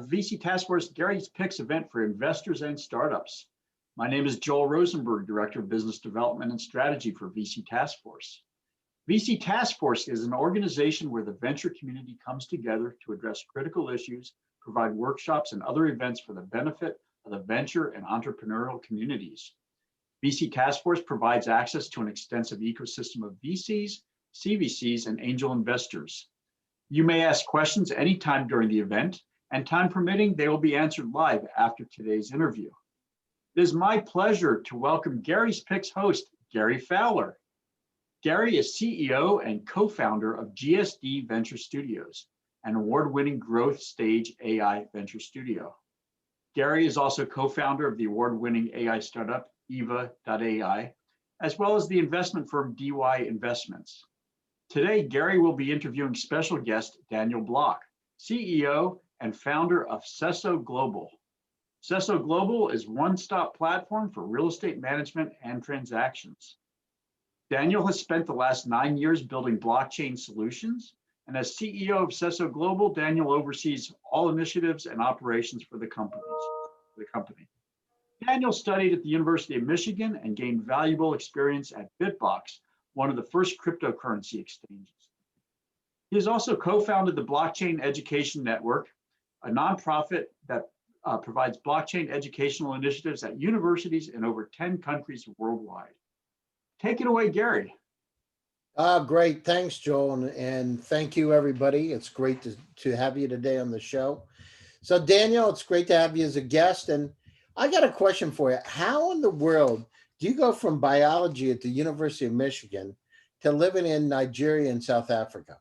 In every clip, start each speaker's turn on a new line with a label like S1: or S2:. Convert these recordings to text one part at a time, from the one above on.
S1: VC Task Force Gary's Picks event for investors and startups. My name is Joel Rosenberg, Director of Business Development and Strategy for VC Task Force. VC Task Force is an organization where the venture community comes together to address critical issues, provide workshops and other events for the benefit of the venture and entrepreneurial communities. VC Task Force provides access to an extensive ecosystem of VCs, CVCs, and angel investors. You may ask questions anytime during the event, and time permitting, they will be answered live after today's interview. It is my pleasure to welcome Gary's Picks host, Gary Fowler. Gary is CEO and co-founder of GSD Venture Studios, an award-winning growth stage AI venture studio. Gary is also co-founder of the award-winning AI startup, Yva.ai, as well as the investment firm DY Investments. Today, Gary will be interviewing special guest Daniel Bloch, CEO and founder of Seso Global. Seso Global is one-stop platform for real estate management and transactions. Daniel has spent the last 9 years building blockchain solutions, and as CEO of Seso Global, Daniel oversees all initiatives and operations for the company. Daniel studied at the University of Michigan and gained valuable experience at Bitbox, one of the first cryptocurrency exchanges. He has also co-founded the Blockchain Education Network, a nonprofit that provides blockchain educational initiatives at universities in over 10 countries worldwide. Take it away, Gary.
S2: Great. Thanks, Joel. And thank you, everybody. It's great to have you today on the show. So, Daniel, it's great to have you as a guest. And I got a question for you. How in the world do you go from biology at the University of Michigan to living in Nigeria and South Africa?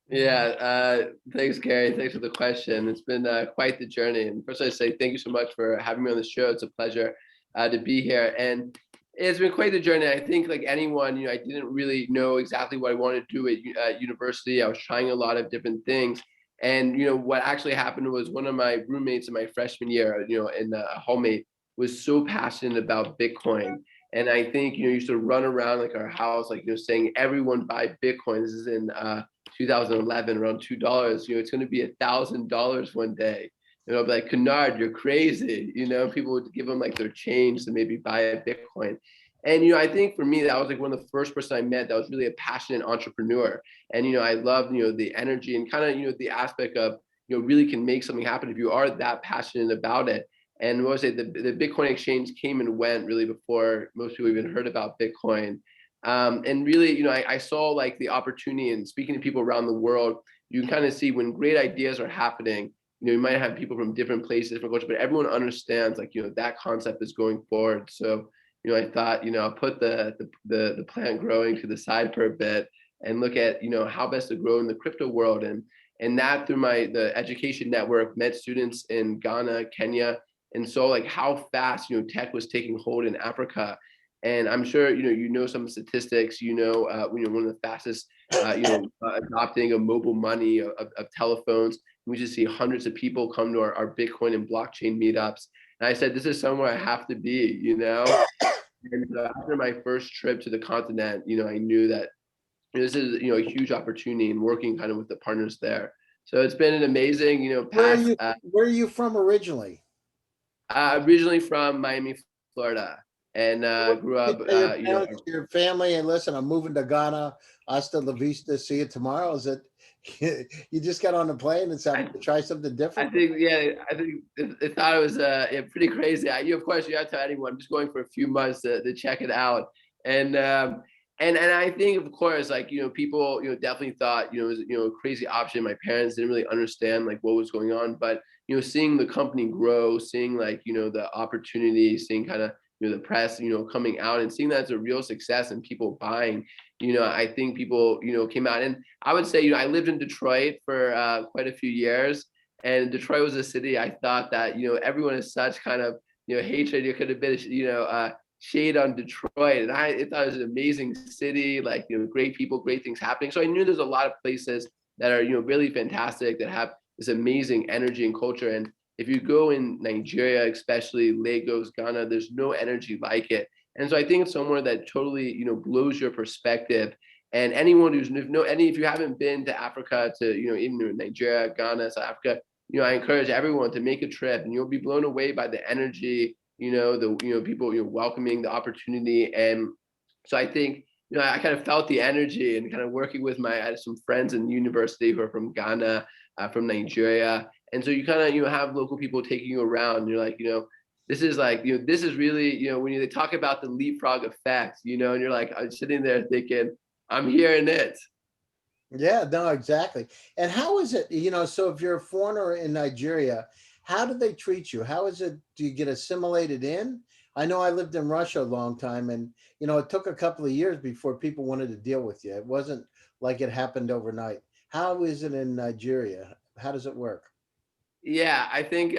S3: Yeah, thanks, Gary. Thanks for the question. It's been quite the journey. And first, I say thank you so much for having me on the show. It's a pleasure to be here. And it's been quite the journey. I think, like anyone, I didn't really know exactly what I wanted to do at university. I was trying a lot of different things. And, what actually happened was one of my roommates in my freshman year, and a hallmate was so passionate about Bitcoin. And I think, used to run around like our house, like, saying everyone buy Bitcoin. This is in 2011, around $2. It's going to be $1,000 one day. I'll be like, Kennard, you're crazy. People would give them like their change to maybe buy a Bitcoin. And, I think for me, that was like one of the first person I met that was really a passionate entrepreneur. And, I love, the energy and kind of, the aspect of, really can make something happen if you are that passionate about it. And what was it? The Bitcoin exchange came and went really before most people even heard about Bitcoin. And really, I saw like the opportunity and speaking to people around the world, you can kind of see when great ideas are happening, you might have people from different places, different cultures, but everyone understands like, that concept is going forward. So, I thought, I'll put the plant growing to the side for a bit and look at, how best to grow in the crypto world. And that through the education network, met students in Ghana, Kenya, and saw like how fast, tech was taking hold in Africa. And I'm sure, some statistics, one of the fastest, adopting of mobile money, of telephones. We just see hundreds of people come to our Bitcoin and blockchain meetups. And I said, this is somewhere I have to be, And after my first trip to the continent, I knew that this is, a huge opportunity and working kind of with the partners there. So it's been an amazing, past.
S2: Where are you from originally?
S3: Originally from Miami, Florida. And grew up,
S2: your family, and listen, I'm moving to Ghana. Hasta la vista. See you tomorrow. Is it? You just got on the plane and decided to try something different?
S3: I think I thought it was pretty crazy. Of course, you have to tell anyone. I'm just going for a few months to check it out. And I think, of course, like, people, definitely thought, it was, a crazy option. My parents didn't really understand like what was going on, but, seeing the company grow, seeing like, the opportunity, seeing kind of, the press, coming out and seeing that it's a real success and people buying, I think people, came out. And I would say, I lived in Detroit for quite a few years, and Detroit was a city I thought that, everyone is such kind of, hatred. You could have been, shade on Detroit. And I thought it was an amazing city, like, great people, great things happening. So I knew there's a lot of places that are, really fantastic, that have this amazing energy and culture. And if you go in Nigeria, especially Lagos, Ghana, there's no energy like it. And so I think it's somewhere that totally, blows your perspective. And anyone who's if you haven't been to Africa, to even Nigeria, Ghana, South Africa, I encourage everyone to make a trip, and you'll be blown away by the energy, the people welcoming the opportunity. And so I think I kind of felt the energy, and kind of working with I had some friends in university who are from Ghana, from Nigeria, and so you kind of have local people taking you around, and you're like, this is like, this is really, when they talk about the leapfrog effect, and you're like, I'm sitting there thinking, I'm hearing it.
S2: Yeah, no, exactly. And how is it, so if you're a foreigner in Nigeria, how do they treat you? How is it, do you get assimilated in? I know I lived in Russia a long time, and, it took a couple of years before people wanted to deal with you. It wasn't like it happened overnight. How is it in Nigeria? How does it work?
S3: Yeah, I think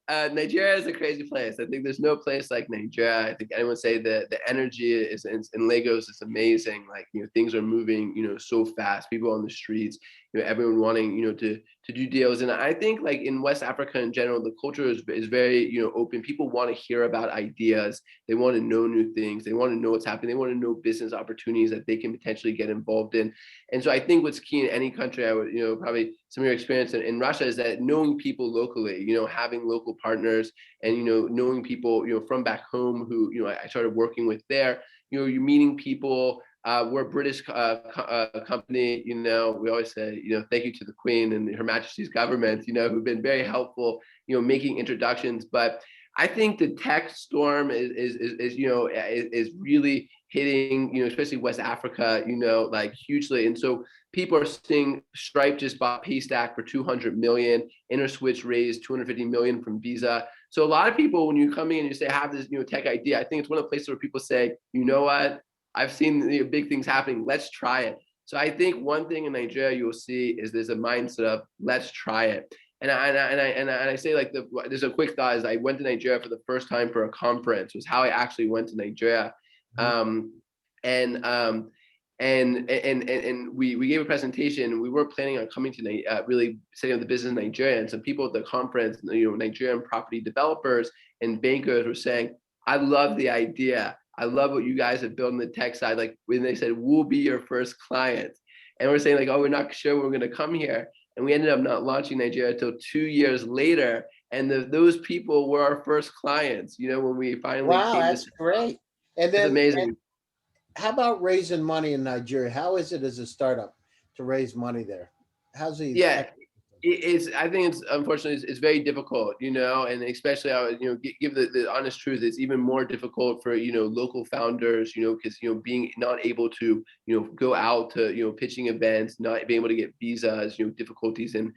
S3: Nigeria is a crazy place. I think there's no place like Nigeria. I think anyone say that the energy is in Lagos is amazing. Like, things are moving, so fast. People on the streets, everyone wanting, to do deals. And I think like in West Africa in general, the culture is very, open. People want to hear about ideas. They want to know new things. They want to know what's happening. They want to know business opportunities that they can potentially get involved in. And so I think what's key in any country, I would, probably some of your experience in Russia, is that knowing people locally, having local partners, and, knowing people, from back home who, I started working with there, you're meeting people. We're a British company, we always say, thank you to the Queen and Her Majesty's government, who've been very helpful, making introductions. But I think the tech storm is really hitting, especially West Africa, like hugely. And so people are seeing Stripe just bought Paystack for 200 million, InterSwitch raised 250 million from Visa. So a lot of people, when you come in and you say, I have this, tech idea, I think it's one of the places where people say, you know what, I've seen big things happening, let's try it. So I think one thing in Nigeria you'll see is there's a mindset of let's try it. And I say, like, there's a quick thought is I went to Nigeria for the first time for a conference. Was how I actually went to Nigeria. And we gave a presentation. We weren't planning on coming to really setting up the business in Nigeria. And some people at the conference, Nigerian property developers and bankers were saying, I love the idea. I love what you guys have built on the tech side. Like when they said, we'll be your first client. And we're saying like, oh, we're not sure we're going to come here. And we ended up not launching Nigeria until 2 years later. And those people were our first clients, when we finally
S2: Wow,
S3: came
S2: that's great. And
S3: It's
S2: then,
S3: amazing.
S2: how about raising money in Nigeria? How is it as a startup to raise money there? How's the
S3: Yeah, I think it's unfortunately it's very difficult, and especially I would, give the honest truth, it's even more difficult for, local founders, because, being not able to, go out to, pitching events, not being able to get visas, difficulties and,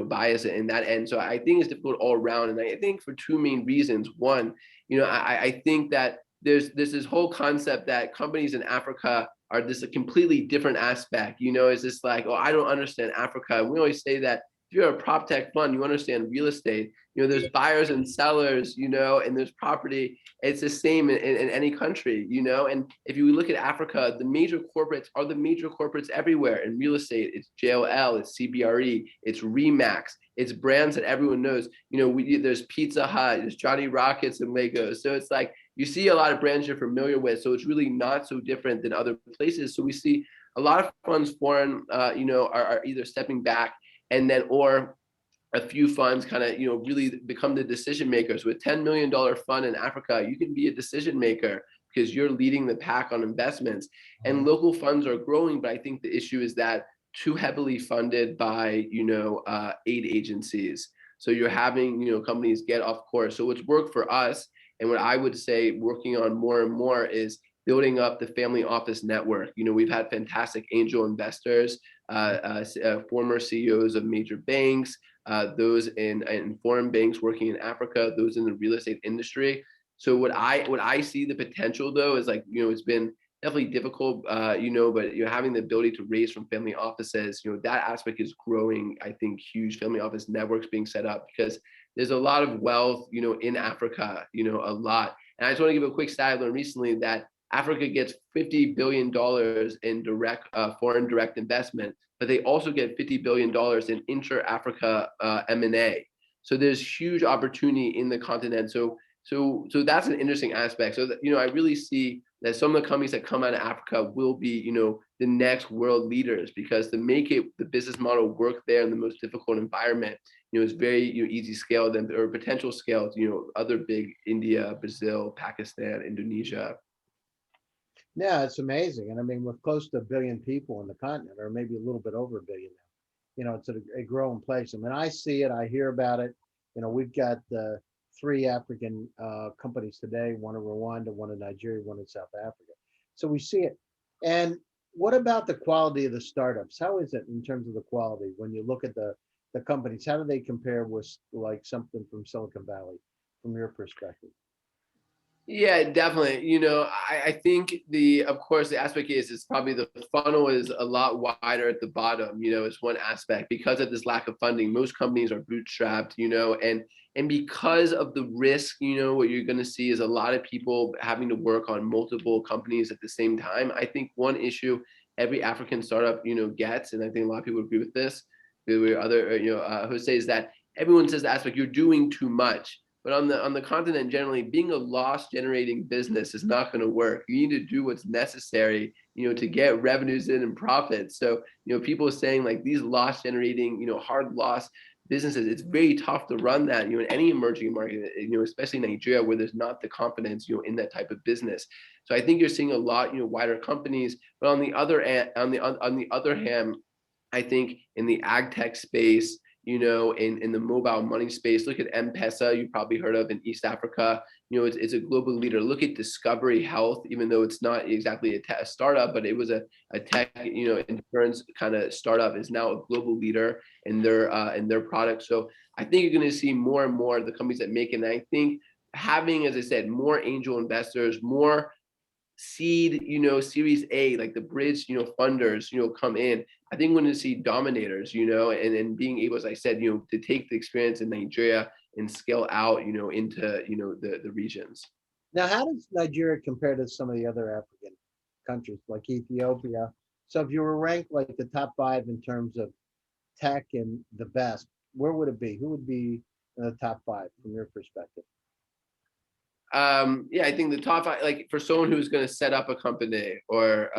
S3: bias in that end. So I think it's difficult all around. And I think for two main reasons. One, I think that there's this whole concept that companies in Africa are this a completely different aspect, is this like, oh, I don't understand Africa. And we always say that if you're a prop tech fund, you understand real estate, there's buyers and sellers, and there's property. It's the same in any country, and if you look at Africa, the major corporates are the major corporates everywhere in real estate. It's JLL, it's CBRE, it's Remax, it's brands that everyone knows. There's Pizza Hut, there's Johnny Rockets in Lagos. So it's like, you see a lot of brands you're familiar with. So it's really not so different than other places. So we see a lot of funds foreign, are either stepping back, and then, or a few funds kind of, really become the decision makers. With $10 million fund in Africa, you can be a decision maker because you're leading the pack on investments. And local funds are growing, but I think the issue is that too heavily funded by, aid agencies. So you're having, companies get off course. So what's worked for us, and what I would say working on more and more, is building up the family office network. We've had fantastic angel investors, former CEOs of major banks, those in foreign banks working in Africa, those in the real estate industry. So what I see the potential though is like, it's been definitely difficult, but having the ability to raise from family offices, that aspect is growing. I think huge family office networks being set up because there's a lot of wealth, in Africa, a lot. And I just want to give a quick stat. I learned recently that Africa gets $50 billion in direct foreign direct investment, but they also get $50 billion in inter-Africa M&A. So there's huge opportunity in the continent. So So that's an interesting aspect. So that, I really see that some of the companies that come out of Africa will be, the next world leaders, because to make it the business model work there in the most difficult environment, it's very easy scale than or potential scale to, other big India, Brazil, Pakistan, Indonesia.
S2: Yeah, it's amazing. And I mean, with close to 1 billion people on the continent, or maybe a little bit over 1 billion now, it's a growing place. I mean, I see it, I hear about it. We've got 3 African companies today, one in Rwanda, one in Nigeria, one in South Africa. So we see it. And what about the quality of the startups? How is it in terms of the quality when you look at the companies? How do they compare with like something from Silicon Valley, from your perspective?
S3: Yeah, definitely. I think of course, the aspect is probably the funnel is a lot wider at the bottom, is one aspect. Because of this lack of funding, most companies are bootstrapped, and because of the risk, what you're going to see is a lot of people having to work on multiple companies at the same time. I think one issue every African startup, gets, and I think a lot of people agree with this, Jose, is that everyone says the aspect, you're doing too much. But on the continent, generally, being a loss generating business is not going to work. You need to do what's necessary, to get revenues in and profits. So, people are saying like these loss generating, hard loss businesses, it's very tough to run that, in any emerging market, especially Nigeria, where there's not the confidence, in that type of business. So I think you're seeing a lot, wider companies. But on the other hand, I think in the ag tech space, in the mobile money space, look at M-Pesa, you've probably heard of in East Africa. It's a global leader. Look at Discovery Health, even though it's not exactly a startup, but it was a tech, insurance kind of startup, is now a global leader in their product. So I think you're going to see more and more of the companies that make it. And I think having, as I said, more angel investors, more seed, series A, like the bridge, funders, come in. I think we're going to see dominators, and being able, as I said, to take the experience in Nigeria and scale out, into, the regions.
S2: Now, how does Nigeria compare to some of the other African countries like Ethiopia? So if you were ranked like the top 5 in terms of tech and the best, where would it be? Who would be in the top 5 from your perspective?
S3: Yeah, I think the top 5, like for someone who's going to set up a company or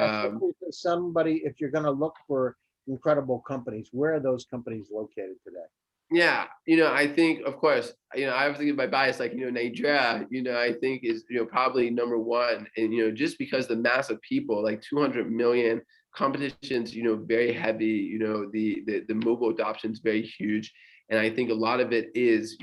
S2: somebody, if you're going to look for incredible companies, where are those companies located today?
S3: Yeah, I think, of course, I obviously give my bias, like, Nigeria, I think is, probably number 1. And, just because the mass of people, like 200 million, competition's, very heavy, the mobile adoption is very huge. And I think a lot of it is,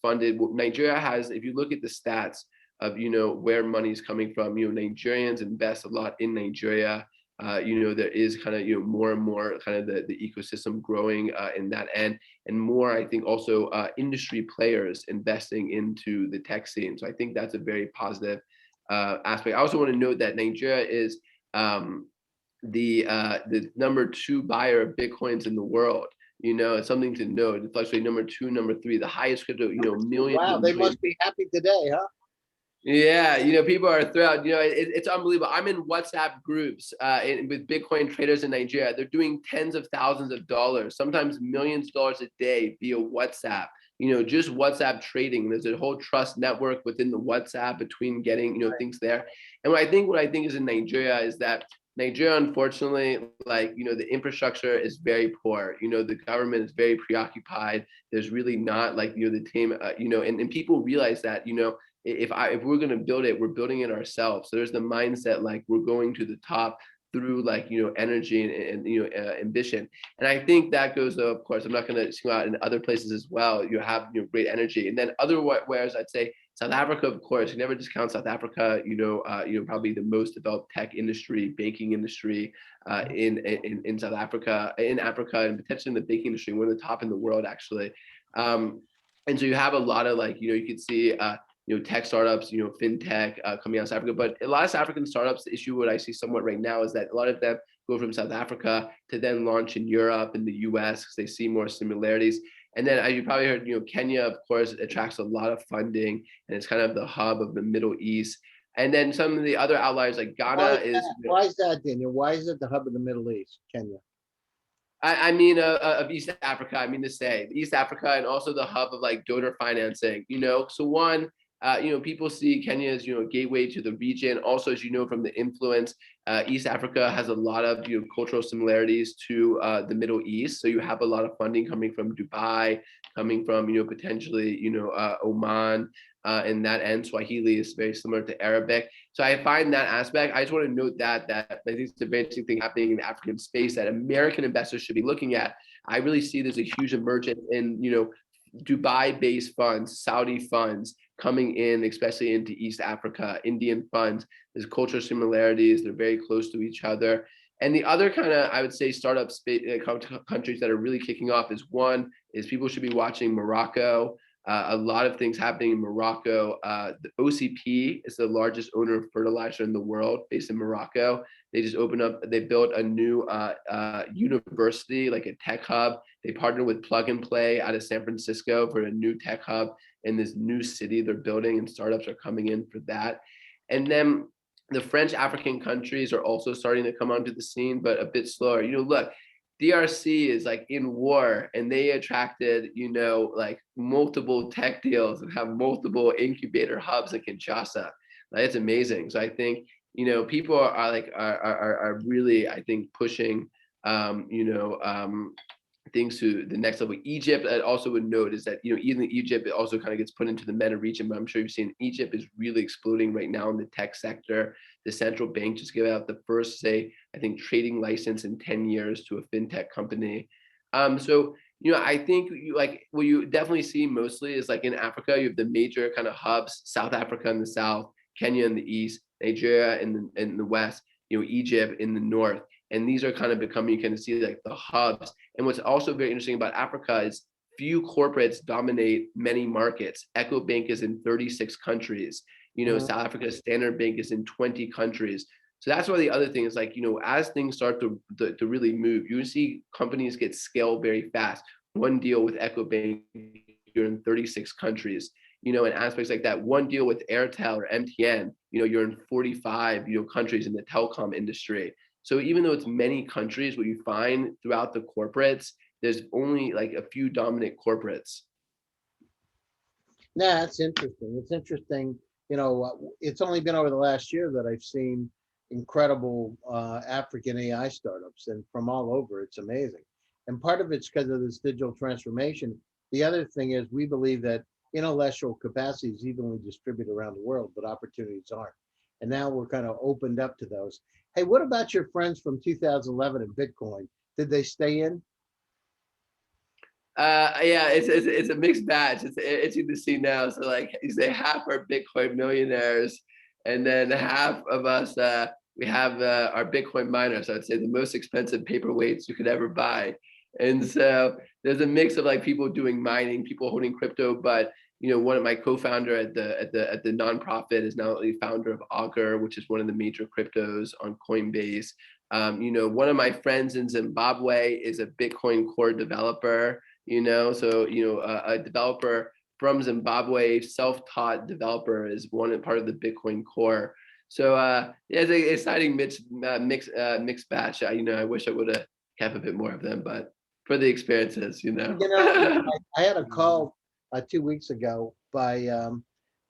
S3: funded. Nigeria has, if you look at the stats of, where money's coming from, Nigerians invest a lot in Nigeria. There is kind of, more and more kind of the ecosystem growing in that end, and more, I think, also industry players investing into the tech scene. So I think that's a very positive aspect. I also want to note that Nigeria is the number 2 buyer of Bitcoins in the world. It's something to note. It fluctuates number 2, number 3, the highest crypto, millions.
S2: Wow, they must be happy today, huh?
S3: Yeah, people are thrilled. It's unbelievable. I'm in WhatsApp groups with Bitcoin traders in Nigeria. They're doing tens of thousands of dollars, sometimes millions of dollars a day via WhatsApp. Just WhatsApp trading. There's a whole trust network within the WhatsApp between getting, things there. And what I think is in Nigeria is that Nigeria, unfortunately, like, the infrastructure is very poor. The government is very preoccupied. There's really not like, the team, and people realize that, if we're going to build it, we're building it ourselves. So there's the mindset, like we're going to the top through like, energy and ambition. And I think that goes, of course, I'm not going to single out in other places as well. You have, great energy. And then otherwise, I'd say South Africa, of course, you never discount South Africa, probably the most developed tech industry, banking industry in South Africa, in Africa, and potentially in the banking industry. We're the top in the world, actually. And so you have a lot of like, you could see, tech startups, fintech coming out of South Africa. But a lot of South African startups, the issue what I see somewhat right now is that a lot of them go from South Africa to then launch in Europe and the US because they see more similarities. And then as you probably heard, Kenya, of course, attracts a lot of funding and it's kind of the hub of the Middle East. And then some of the other outliers like Ghana
S2: Why is that, Daniel? Why is it the hub of the Middle East, Kenya?
S3: I mean, of East Africa, I mean to say East Africa, and also the hub of like donor financing, So one, People see Kenya as, a gateway to the region. Also, as you know, from the influence, East Africa has a lot of, cultural similarities to the Middle East. So you have a lot of funding coming from Dubai, coming from, potentially, Oman, and that end. Swahili is very similar to Arabic. So I find that aspect. I just want to note that I think it's a very interesting thing happening in the African space that American investors should be looking at. I really see there's a huge emergence in, Dubai-based funds, Saudi funds coming in, especially into East Africa, Indian funds. There's cultural similarities. They're very close to each other. And the other kind of, I would say, startup countries that are really kicking off is people should be watching Morocco. A lot of things happening in Morocco. The OCP is the largest owner of fertilizer in the world, based in Morocco. They built a new university, like a tech hub. They partnered with Plug and Play out of San Francisco for a new tech hub in this new city they're building, and startups are coming in for that. And then the French African countries are also starting to come onto the scene, but a bit slower. Look, DRC is like in war, and they attracted, like multiple tech deals and have multiple incubator hubs in Kinshasa. Like, it's amazing. So I think, people are really, I think, pushing, things to the next level. Egypt, I also would note, is that, even Egypt, it also kind of gets put into the meta region, but I'm sure you've seen Egypt is really exploding right now in the tech sector. The central bank just gave out the first, I think, trading license in 10 years to a fintech company. So, I think what you definitely see mostly is like in Africa, you have the major kind of hubs: South Africa in the south, Kenya in the east, Nigeria in the west, Egypt in the north. And these are kind of becoming, you can see like the hubs. And what's also very interesting about Africa is few corporates dominate many markets. EcoBank is in 36 countries. South Africa's Standard Bank is in 20 countries. So that's why the other thing is, like, as things start to really move, you see companies get scaled very fast. One deal with EcoBank, you're in 36 countries. And aspects like that. One deal with Airtel or MTN, you're in 45, countries in the telecom industry. So even though it's many countries, what you find throughout the corporates, there's only like a few dominant corporates.
S2: Yeah, it's interesting. It's interesting. It's only been over the last year that I've seen incredible African AI startups, and from all over. It's amazing. And part of it's because of this digital transformation. The other thing is, we believe that intellectual capacity is evenly distributed around the world, but opportunities aren't. And now we're kind of opened up to those. Hey, what about your friends from 2011 in Bitcoin? Did they stay in?
S3: Yeah, it's a mixed batch. It's interesting to see now. So, like you say, half are Bitcoin millionaires, and then half of us we have our Bitcoin miners. So I'd say the most expensive paperweights you could ever buy. And so there's a mix of like people doing mining, people holding crypto, but one of my co-founder at the nonprofit is now the founder of Augur, which is one of the major cryptos on Coinbase. One of my friends in Zimbabwe is a Bitcoin core developer. A developer from Zimbabwe, self-taught developer, is part of the Bitcoin core. So yeah, it's an exciting mixed batch. I wish I would have kept a bit more of them, but for the experiences,
S2: I had a call 2 weeks ago by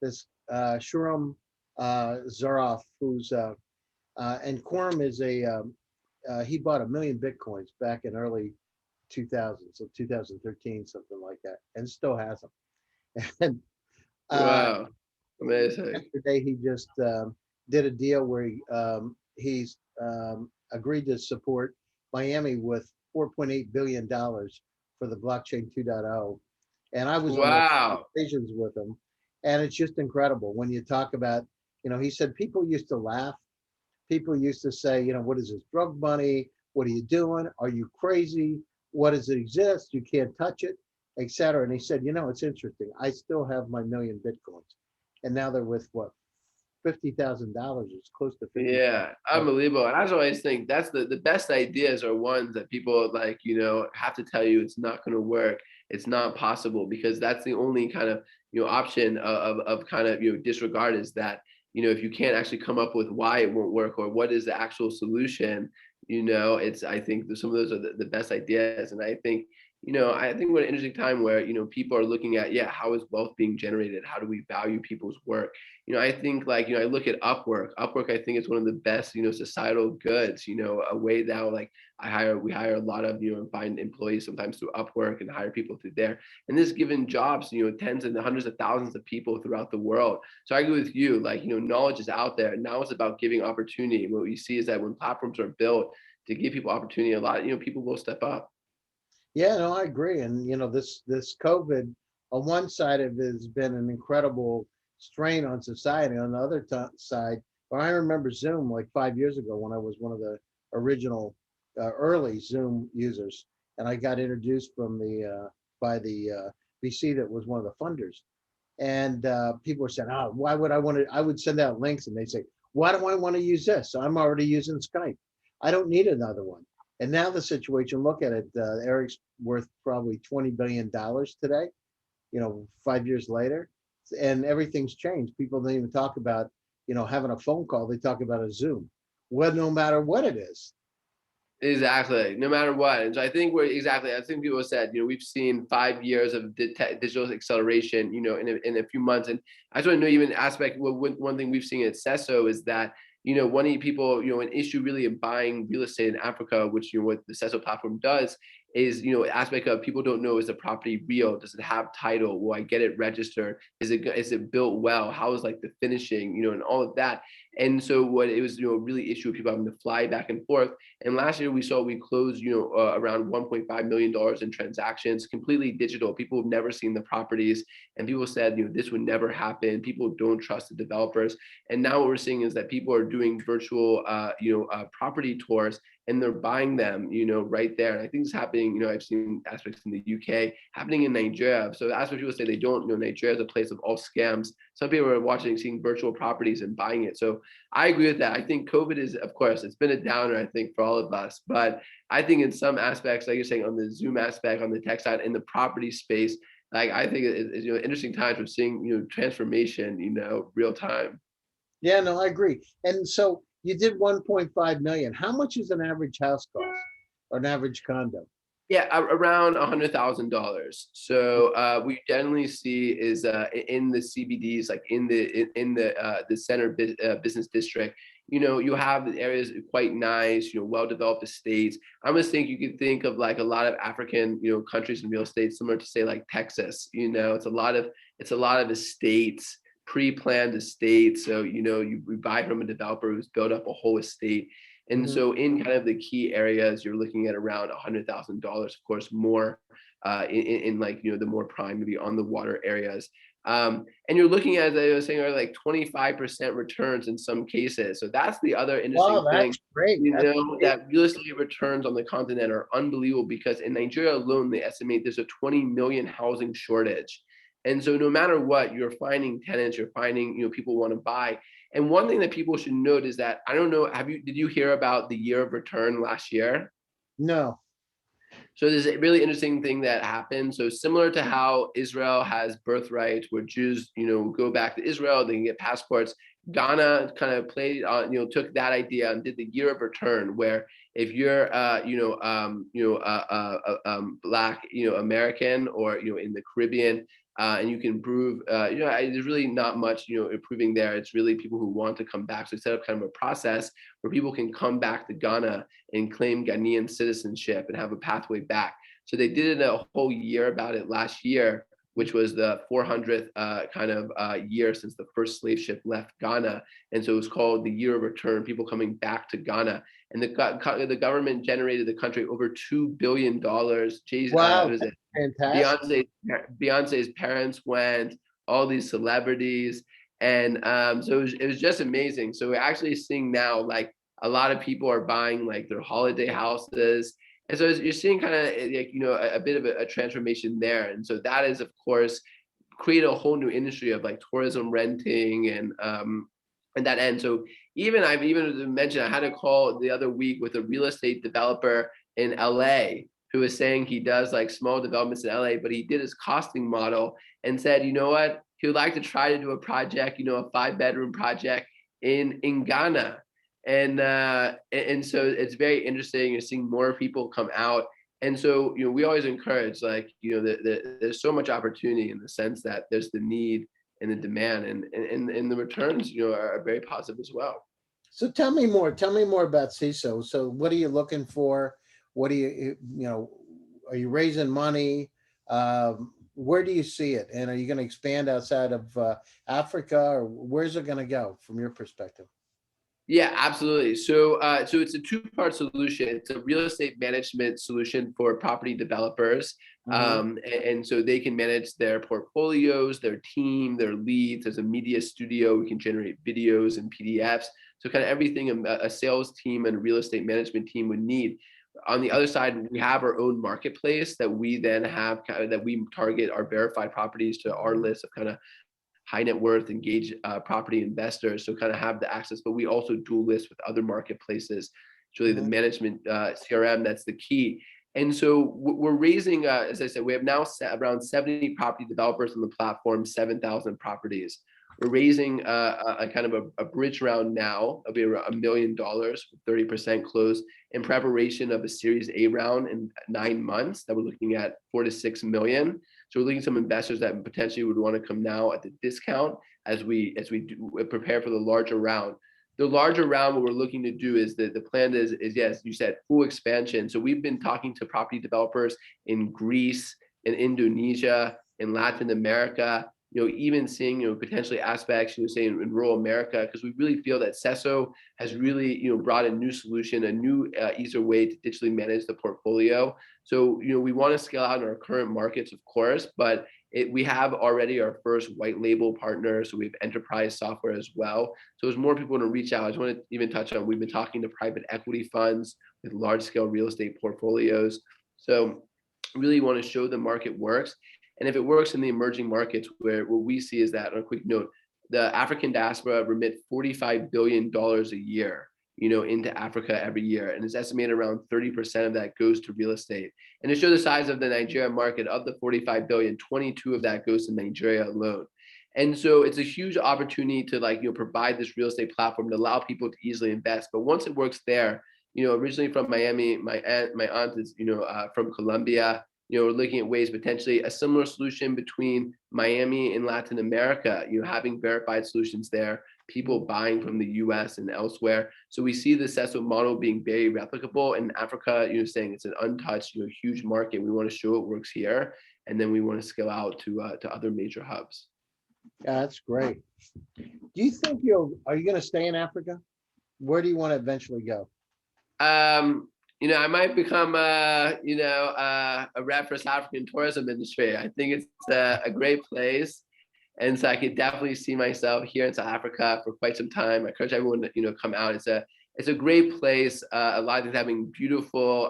S2: this Shuram Zaroff, who's and Quorum is he bought 1 million Bitcoins back in early 2000, so 2013, something like that, and still has them. And
S3: wow, amazing.
S2: Yesterday he just did a deal where he's agreed to support Miami with $4.8 billion for the blockchain 2.0. And I was on conversations with him, and it's just incredible when you talk about, he said people used to laugh. People used to say, what is this, drug money? What are you doing? Are you crazy? What does it exist? You can't touch it, etc. And he said, it's interesting. I still have my 1 million Bitcoins, and now they're with what, $50,000. It's close to 50.
S3: Yeah, unbelievable. And I always think that's the best ideas are ones that people like, have to tell you it's not going to work. It's not possible, because that's the only kind of, option of kind of, disregard, is that, if you can't actually come up with why it won't work or what is the actual solution, I think some of those are the best ideas. And I think, I think we're at an interesting time where, people are looking at, yeah, how is wealth being generated? How do we value people's work? I think like, I look at Upwork. Upwork, I think is one of the best, societal goods, a way now, like we hire a lot of, and find employees sometimes through Upwork and hire people through there. And this given jobs, tens and hundreds of thousands of people throughout the world. So I agree with you, like, knowledge is out there. Now it's about giving opportunity. What we see is that when platforms are built to give people opportunity, a lot, people will step up.
S2: Yeah, no, I agree. And this COVID, on one side of it has been an incredible strain on society. On the other side, well, I remember Zoom like 5 years ago when I was one of the original early Zoom users, and I got introduced from the by the VC that was one of the funders. And people were saying, "Oh, why would I want to?" I would send out links, and they say, "Why do I want to use this? I'm already using Skype. I don't need another one." And now the situation, look at it. Eric's worth probably $20 billion today, 5 years later, and everything's changed. People don't even talk about, having a phone call. They talk about a Zoom. Well, no matter what it is.
S3: Exactly. No matter what. And so I think I think people said, we've seen 5 years of digital acceleration, in a few months. And I just want to know even aspect, one thing we've seen at Seso is that, one of the people, an issue really in buying real estate in Africa, which, what the Seso platform does is, aspect of people don't know, is the property real? Does it have title? Will I get it registered? Is it built well? How is like the finishing, and all of that. And so what it was, really issue with people having to fly back and forth. And last year we closed, around $1.5 million in transactions, completely digital. People have never seen the properties, and people said, this would never happen. People don't trust the developers. And now what we're seeing is that people are doing virtual, property tours, and they're buying them, right there. And I think it's happening, I've seen aspects in the UK, happening in Nigeria. So that's what people say they don't know. Nigeria is a place of all scams. Some people are seeing virtual properties and buying it. So I agree with that. I think COVID is, of course, it's been a downer, I think, for all of us. But I think in some aspects, like you're saying, on the Zoom aspect, on the tech side, in the property space, like I think it's interesting times. We're seeing, transformation, real time.
S2: Yeah, no, I agree. And so you did 1.5 million. How much is an average house cost or an average condo?
S3: Yeah, around $100,000. So we generally see is in the CBDs, like in the center business district. You have the areas quite nice, well-developed estates. I almost think you could think of like a lot of African, countries in real estate, similar to say like Texas. It's a lot of estates, pre-planned estates. So you buy from a developer who's built up a whole estate. And so in kind of the key areas, you're looking at around $100,000, of course, more in like, the more prime, maybe on the water areas. And you're looking at, as I was saying, like 25% returns in some cases. So that's the other interesting thing.
S2: That's great.
S3: That real estate returns on the continent are unbelievable, because in Nigeria alone, they estimate there's a 20 million housing shortage. And so no matter what, you're finding tenants, you're finding, people want to buy. And one thing that people should note is that, I don't know, did you hear about the year of return last year?
S2: No.
S3: So there's a really interesting thing that happened. So similar to how Israel has birthright, where Jews, go back to Israel, they can get passports. Ghana kind of played on, took that idea and did the year of return, where if you're, Black, American, or in the Caribbean, and you can prove, there's really not much, improving there. It's really people who want to come back. So we set up kind of a process where people can come back to Ghana and claim Ghanaian citizenship and have a pathway back. So they did it a whole year about it last year, which was the 400th year since the first slave ship left Ghana. And so it was called the Year of Return, people coming back to Ghana. And the government generated the country over $2 billion.
S2: Wow, fantastic.
S3: Beyonce's parents went, all these celebrities. And so it was just amazing. So we're actually seeing now, like, a lot of people are buying like their holiday houses. And so you're seeing kind of like, a bit of a transformation there. And so that is, of course, create a whole new industry of like tourism renting and that end. So I've even mentioned, I had a call the other week with a real estate developer in LA who was saying he does like small developments in LA, but he did his costing model and said, you know what, he would like to try to do a project, a 5-bedroom project in Ghana. And so it's very interesting. You're seeing more people come out. And so, we always encourage, like, there's so much opportunity in the sense that there's the need and the demand, and the returns, are very positive as well.
S2: So tell me more. Tell me more about CISO. So what are you looking for? What do are you raising money? Where do you see it? And are you going to expand outside of Africa, or where's it going to go from your perspective?
S3: Yeah, absolutely. So it's a two-part solution. It's a real estate management solution for property developers.
S2: Mhm.
S3: And so they can manage their portfolios, their team, their leads. There's a media studio. We can generate videos and PDFs. So kind of everything a sales team and a real estate management team would need. On the other side, we have our own marketplace that we then have that we target our verified properties to our list of kind of high net worth, engaged property investors, so kind of have the access. But we also dual list with other marketplaces. It's really the
S2: Mhm.
S3: management CRM that's the key. And so we're raising, as I said, we have now around 70 property developers on the platform, 7,000 properties. We're raising a kind of a bridge round now. It'll be around $1 million, 30% close, in preparation of a Series A round in 9 months that we're looking at 4 to 6 million. So we're looking at some investors that potentially would want to come now at the discount as we prepare for the larger round. The larger round, what we're looking to do is the plan is yes, you said full expansion. So we've been talking to property developers in Greece, in Indonesia, in Latin America, even seeing, potentially aspects, say in rural America, because we really feel that Seso has really, brought a new solution, a new easier way to digitally manage the portfolio. So, we want to scale out in our current markets, of course, but we have already our first white label partner. So we have enterprise software as well. So as more people want to reach out, I just want to even touch on, we've been talking to private equity funds with large scale real estate portfolios. So really want to show the market works. And if it works in the emerging markets, where what we see is that, on a quick note, the African diaspora remit $45 billion a year, into Africa every year. And it's estimated around 30% of that goes to real estate. And to show the size of the Nigeria market, of the 45 billion, 22 of that goes to Nigeria alone. And so it's a huge opportunity to provide this real estate platform to allow people to easily invest. But once it works there, originally from Miami, my aunt is, from Colombia. We're looking at ways, potentially a similar solution between Miami and Latin America, having verified solutions there, people buying from the US and elsewhere. So we see the Seso model being very replicable in Africa, saying it's an untouched, huge market. We want to show it works here. And then we want to scale out to other major hubs.
S2: Yeah, that's great. Do you think are you going to stay in Africa? Where do you want to eventually go?
S3: I might become a rep for South African tourism industry. I think it's a great place. And so I could definitely see myself here in South Africa for quite some time. I encourage everyone to, come out. It's a great place. A lot of things, having beautiful,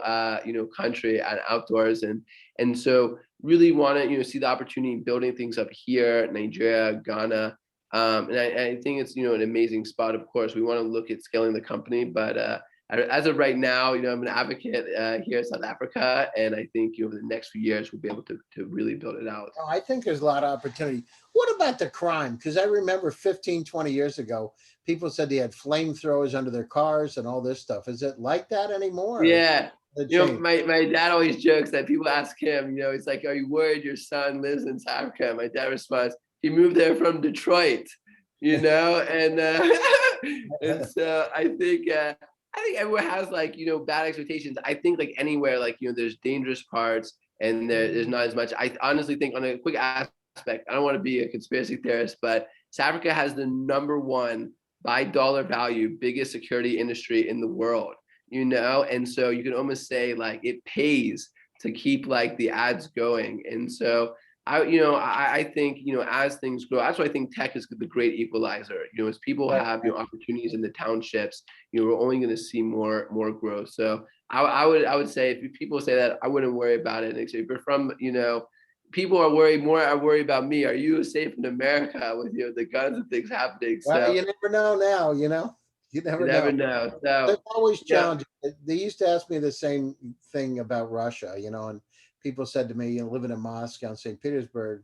S3: country and outdoors. And so really want to, see the opportunity in building things up here, Nigeria, Ghana. And I think it's, an amazing spot. Of course, we want to look at scaling the company, but as of right now, I'm an advocate here in South Africa, and I think over the next few years we'll be able to really build it out.
S2: Oh, I think there's a lot of opportunity. What about the crime? Because I remember 15, 20 years ago, people said they had flamethrowers under their cars and all this stuff. Is it like that anymore?
S3: Yeah. My dad always jokes that people ask him, he's like, "Are you worried your son lives in South Africa?" My dad responds, "He moved there from Detroit," and and so I think everyone has bad expectations. I think anywhere, there's dangerous parts and there's not as much. I honestly think, on a quick aspect, I don't want to be a conspiracy theorist, but South Africa has the #1 by dollar value biggest security industry in the world, and so you can almost say it pays to keep the ads going. And so I think, as things grow, that's why I think tech is the great equalizer. As people have opportunities in the townships, we're only going to see more growth. So I would say, if people say that, I wouldn't worry about it. If you're from, people are worried about me. Are you safe in America with the guns and things happening?
S2: Well, you never know now. You never know.
S3: So
S2: they're always challenging. They used to ask me the same thing about Russia, and people said to me, living in Moscow and St. Petersburg,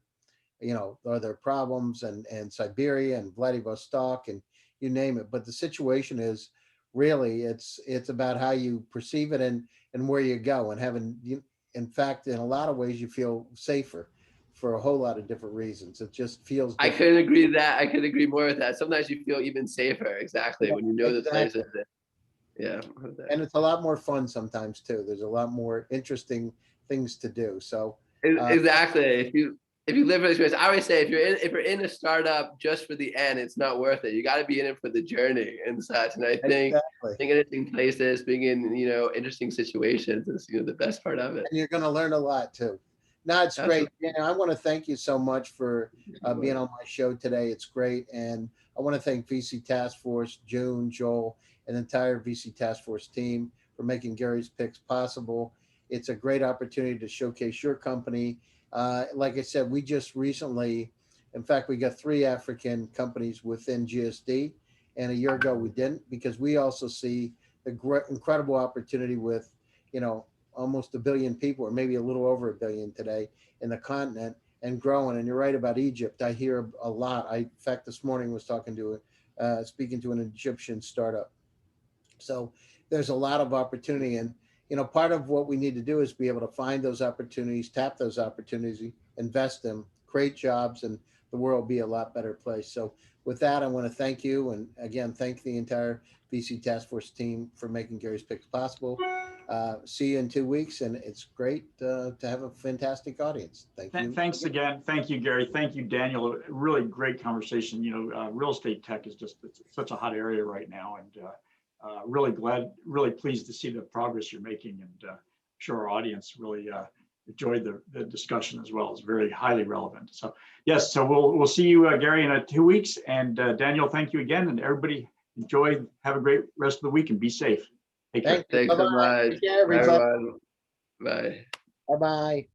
S2: are there problems, and Siberia and Vladivostok and you name it. But the situation is really, it's about how you perceive it and where you go, and having in fact, in a lot of ways, you feel safer for a whole lot of different reasons. It just feels
S3: I
S2: different.
S3: couldn't agree with that. I couldn't agree more with that. Sometimes you feel even safer, exactly,
S2: Yeah,
S3: when you know the
S2: exactly.
S3: places. Yeah.
S2: And it's a lot more fun sometimes too. There's a lot more interesting things to do. So
S3: Exactly. If you live for the experience, I always say if you're in a startup just for the end, it's not worth it. You got to be in it for the journey and such. And I think
S2: exactly.
S3: being in interesting places, being in interesting situations is the best part of it.
S2: And you're going to learn a lot too. No, it's great. I want to thank you so much for being on my show today. It's great. And I want to thank VC Task Force, June, Joel, and the entire VC Task Force team for making Gary's Picks possible. It's a great opportunity to showcase your company. Like I said, we just recently, in fact, we got 3 African companies within GSD, and a year ago we didn't, because we also see the incredible opportunity with, almost 1 billion people, or maybe a little over 1 billion today in the continent, and growing. And you're right about Egypt. I hear a lot. In fact, this morning was speaking to an Egyptian startup. So there's a lot of opportunity, and part of what we need to do is be able to find those opportunities, tap those opportunities, invest them, create jobs, and the world will be a lot better place. So with that, I want to thank you, and again, thank the entire VC Task Force team for making Gary's Picks possible. See you in 2 weeks, and it's great to have a fantastic audience. Thank you.
S1: Thanks again. Thank you, Gary. Thank you, Daniel. Really great conversation. Real estate tech is just such a hot area right now, and really pleased to see the progress you're making, and I'm sure our audience really enjoyed the discussion as well. It's very highly relevant. So yes, so we'll see you, Gary, in 2 weeks, and Daniel, thank you again, and everybody enjoy. Have a great rest of the week and be safe. Take care.
S3: Thanks so much.
S2: Take care, everybody.
S3: Bye.
S2: Bye-bye.